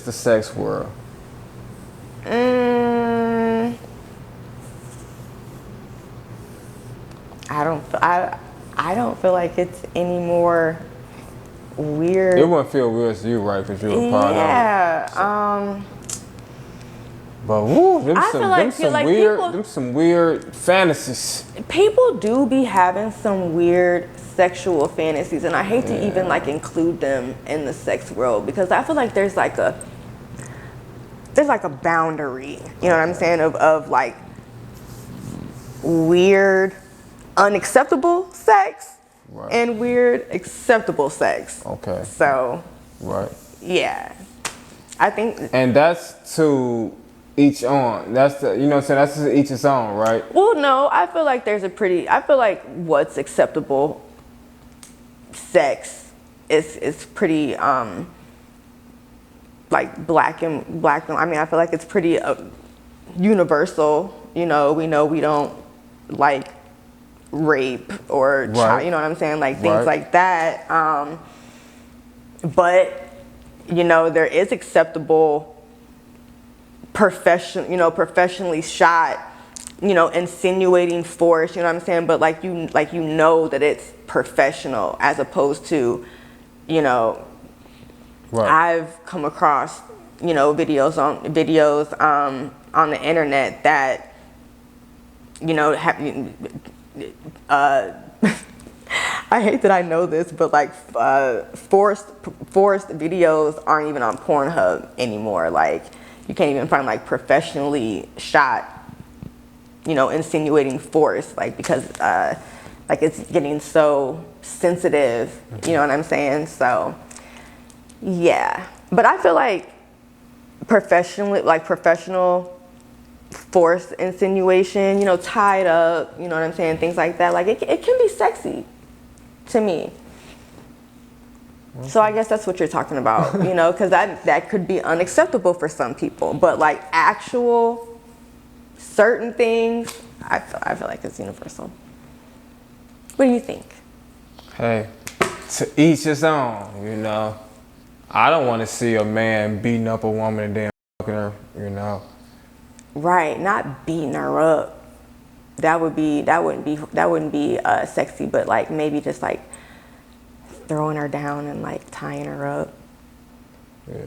the sex world? I don't feel like it's any more weird. It wouldn't feel weird to you, right? Because you're a part of it. Yeah. But woo, them like some weird fantasies. People do be having some weird sexual fantasies, and I hate to even like include them in the sex world because I feel like there's like a boundary, you know what I'm saying, of like weird unacceptable sex and weird acceptable sex. Okay. So yeah, I think, and that's to each own. That's the, you know what I'm saying, that's to each its own, right? Well, no, I feel like I feel like what's acceptable sex is pretty like black and I mean, I feel like it's pretty universal. You know we don't like rape or child, you know what I'm saying, like things like that. But you know, there is acceptable professionally shot, you know, insinuating force, you know what I'm saying, but like you know that it's professional as opposed to, you know, I've come across, you know, videos on the internet that, you know, I hate that I know this, but like forced videos aren't even on Pornhub anymore. Like you can't even find like professionally shot, you know, insinuating force, like because like it's getting so sensitive, you know what I'm saying? So yeah, but I feel like professional forced insinuation, you know, tied up, you know what I'm saying, things like that, like it can be sexy to me. So I guess that's what you're talking about, you know, because that could be unacceptable for some people, but like actual certain things, I feel like it's universal. What do you think? Hey, to each his own, you know. I don't want to see a man beating up a woman and then fucking her, you know. Right, not beating her up. That wouldn't be sexy, but like maybe just like throwing her down and like tying her up. Yeah.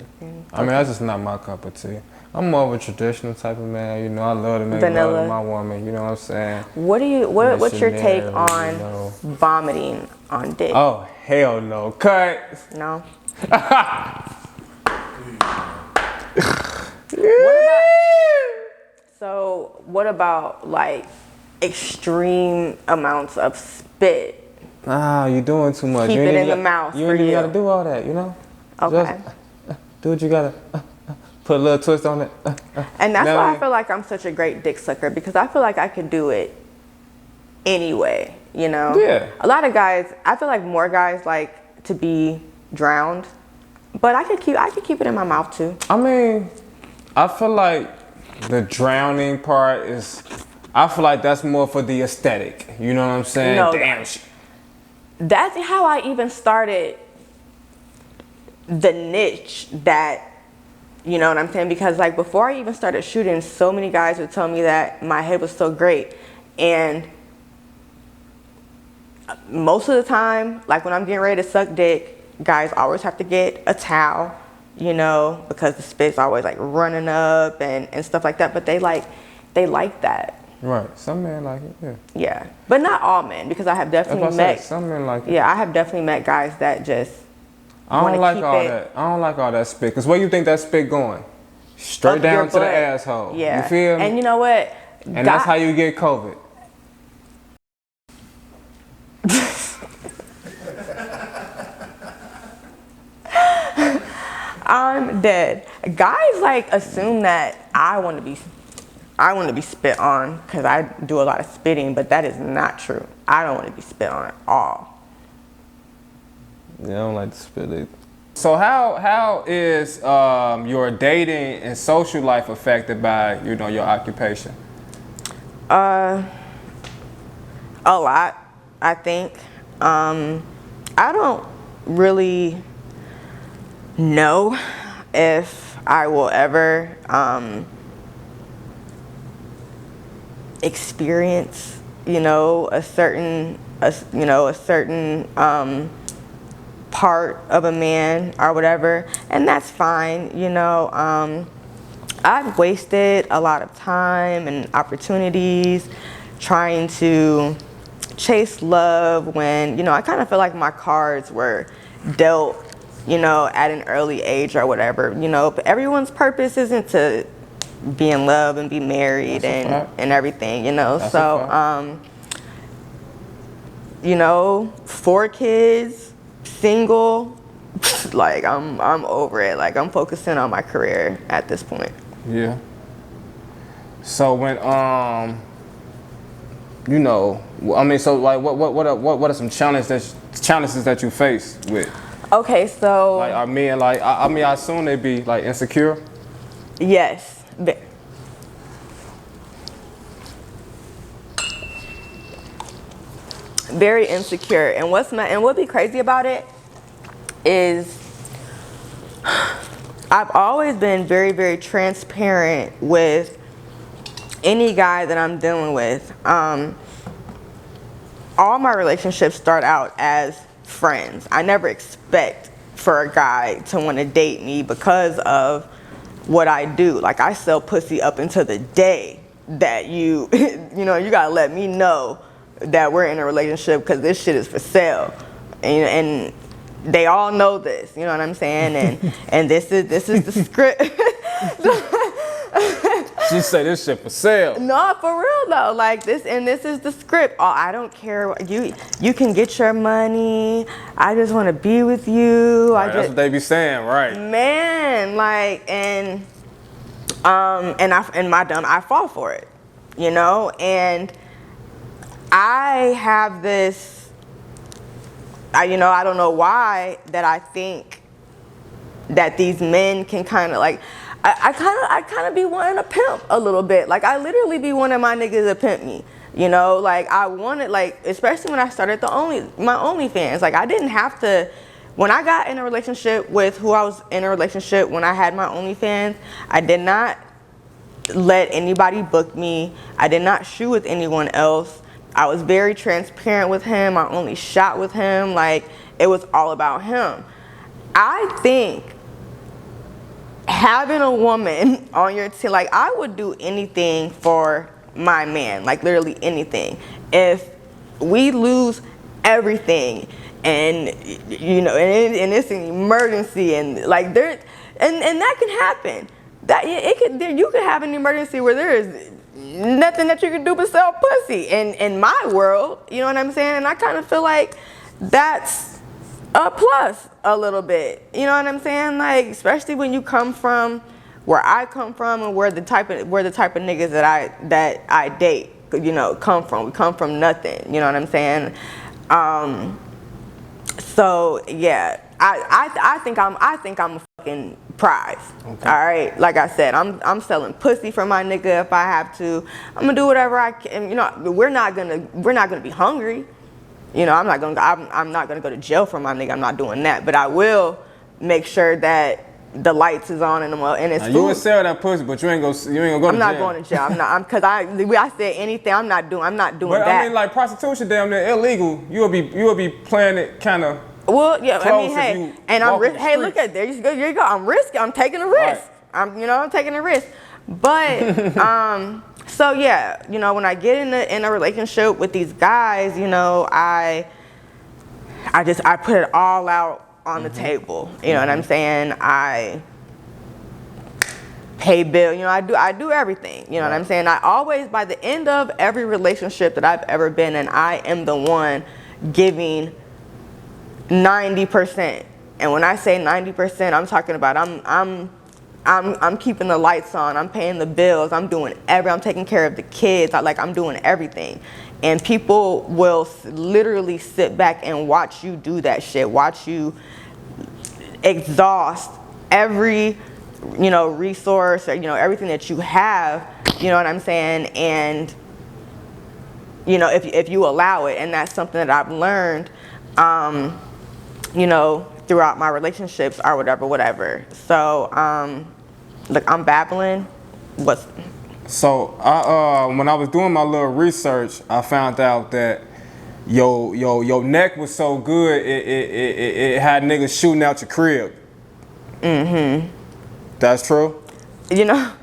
I mean, that's just not my cup of tea. I'm more of a traditional type of man, you know. I love to make love to my woman, you know what I'm saying? What's your take on, you know, vomiting on dick? Oh, hell no. Cut. No. What about like extreme amounts of spit? Ah, you're doing too much. Keep it in the mouth. You ain't even gotta do all that, you know? Okay. Just do what you gotta. Put a little twist on it. And that's why I feel like I'm such a great dick sucker, because I feel like I could do it anyway, you know? Yeah. A lot of guys, I feel like more guys like to be drowned, but I could keep it in my mouth too. I mean, I feel like the drowning part I feel like that's more for the aesthetic. You know what I'm saying? No, damn. That's how I even started the niche that, you know what I'm saying? Because like before I even started shooting, so many guys would tell me that my head was so great. And most of the time, like when I'm getting ready to suck dick, guys always have to get a towel, you know, because the spit's always like running up and stuff like that. But they like that. Right. Some men like it, yeah. Yeah. But not all men, because I have definitely met some men like it. Yeah, I have definitely met guys that just I don't like all that spit. Because where you think that spit going? Straight down to the asshole. Yeah. You feel me? And you know what? And that's how you get COVID. I'm dead. Guys like assume that I want to be spit on because I do a lot of spitting, but that is not true. I don't want to be spit on at all. Yeah, I don't like to spit either. So how is your dating and social life affected by, you know, your occupation? A lot, I think. I don't really know if I will ever experience, you know, a certain part of a man or whatever, and that's fine, you know. I've wasted a lot of time and opportunities trying to chase love when, you know, I kind of feel like my cards were dealt, you know, at an early age or whatever, you know. But everyone's purpose isn't to be in love and be married and everything, you know. That's so you know, 4 kids, single, like I'm over it. Like I'm focusing on my career at this point. Yeah. So when you know, I mean, so like what are some challenges that you face with? Okay, so Like are men like I mean I assume they be like insecure. yes. Very insecure, and what be crazy about it is I've always been very, very transparent with any guy that I'm dealing with. All my relationships start out as friends. I never expect for a guy to want to date me because of what I do. Like I sell pussy up until the day that you know, you gotta let me know that we're in a relationship because this shit is for sale, and they all know this, you know what I'm saying, and this is the script. She say this shit for sale. No, for real though, like this is the script. Oh, I don't care, you can get your money, I just want to be with you. Right, that's what they be saying, right? Man, like, and I fall for it, you know. And I have this, I don't know why, that I think that these men can kind of like, I kind of be wanting to pimp a little bit. Like I literally be wanting my niggas to pimp me, you know. Like I wanted, like, especially when I started my OnlyFans. Like I didn't have to, when I got in a relationship with who I was in a relationship when I had my OnlyFans, I did not let anybody book me. I did not shoot with anyone else. I was very transparent with him. I only shot with him. Like, it was all about him. I think having a woman on your team, like, I would do anything for my man, like literally anything. If we lose everything and, you know, and it's an emergency and like there, and that can happen. That you could have an emergency where there is nothing that you can do but sell pussy in my world, you know what I'm saying? And I kind of feel like that's a plus a little bit, you know what I'm saying? Like, especially when you come from where I come from and where the type of niggas that I date, you know, come from. We come from nothing, you know what I'm saying? So yeah, I think I'm a fucking prize. Okay. All right, like I said, I'm selling pussy for my nigga if I have to. I'm gonna do whatever I can. You know, we're not gonna be hungry. You know, I'm not gonna go to jail for my nigga. I'm not doing that. But I will make sure that the lights is on and it's food. You would sell that pussy, but you ain't gonna go to jail. I'm not going to jail. I'm not. Because I said anything. I'm not doing but that. I mean, like prostitution, damn near illegal. You will be playing it kind of. Well, yeah. I mean, hey, and I'm hey, look at there. There you go. I'm risking. I'm taking a risk. Right. I'm taking a risk. But so yeah, you know, when I get in a relationship with these guys, you know, I put it all out on the table. You know what I'm saying? I pay bill. You know, I do everything. You know what I'm saying? I always, by the end of every relationship that I've ever been in, I am the one giving 90%. And when I say 90%, I'm talking about I'm keeping the lights on. I'm paying the bills. I'm taking care of the kids. I'm doing everything. And people will literally sit back and watch you do that shit. Watch you exhaust every, you know, resource or, you know, everything that you have. You know what I'm saying? And, you know, if you allow it, and that's something that I've learned, you know, throughout my relationships or whatever. So, Look, I'm babbling. What's... So when I was doing my little research, I found out that your neck was so good it had niggas shooting out your crib. Mm-hmm. That's true? You know,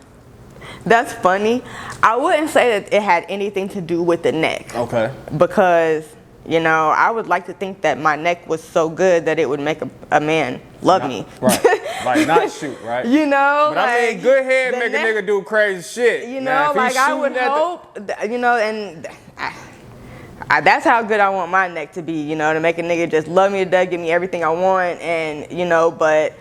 that's funny. I wouldn't say that it had anything to do with the neck. Okay. Because, you know, I would like to think that my neck was so good that it would make a man love me. Right. Like not shoot, right? You know, but like, I mean, good head make a nigga do crazy shit. You now, know, like I would hope, you know, and that's how good I want my neck to be, you know, to make a nigga just love me to death, give me everything I want, and, you know, but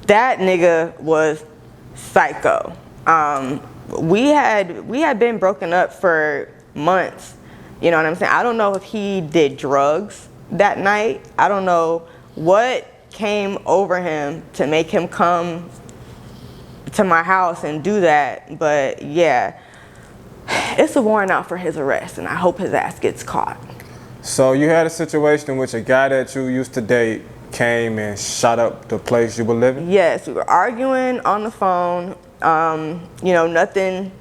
that nigga was psycho. We had been broken up for months, you know what I'm saying? I don't know if he did drugs that night. I don't know what came over him to make him come to my house and do that, but yeah, it's a warrant out for his arrest, and I hope his ass gets caught. So you had a situation in which a guy that you used to date came and shot up the place you were living? Yes, we were arguing on the phone. You know, nothing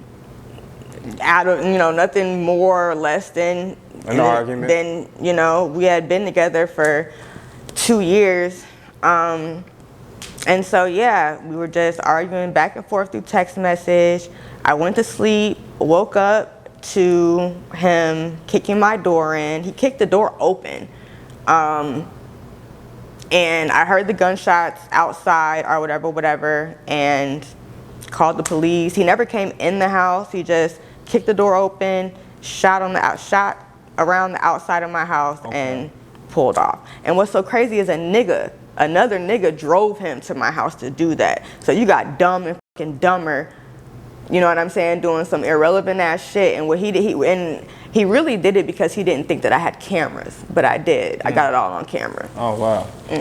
nothing more or less than an argument. Then, you know, we had been together for 2 years. And so, yeah, we were just arguing back and forth through text message. I went to sleep, woke up to him kicking my door in. He kicked the door open. And I heard the gunshots outside or whatever, and called the police. He never came in the house. He just kicked the door open, shot around the outside of my house, and pulled off. And what's so crazy is another nigga drove him to my house to do that. So you got dumb and fucking dumber, you know what I'm saying, doing some irrelevant ass shit. And what he did, he really did it because he didn't think that I had cameras, but I did. I got it all on camera. Oh wow.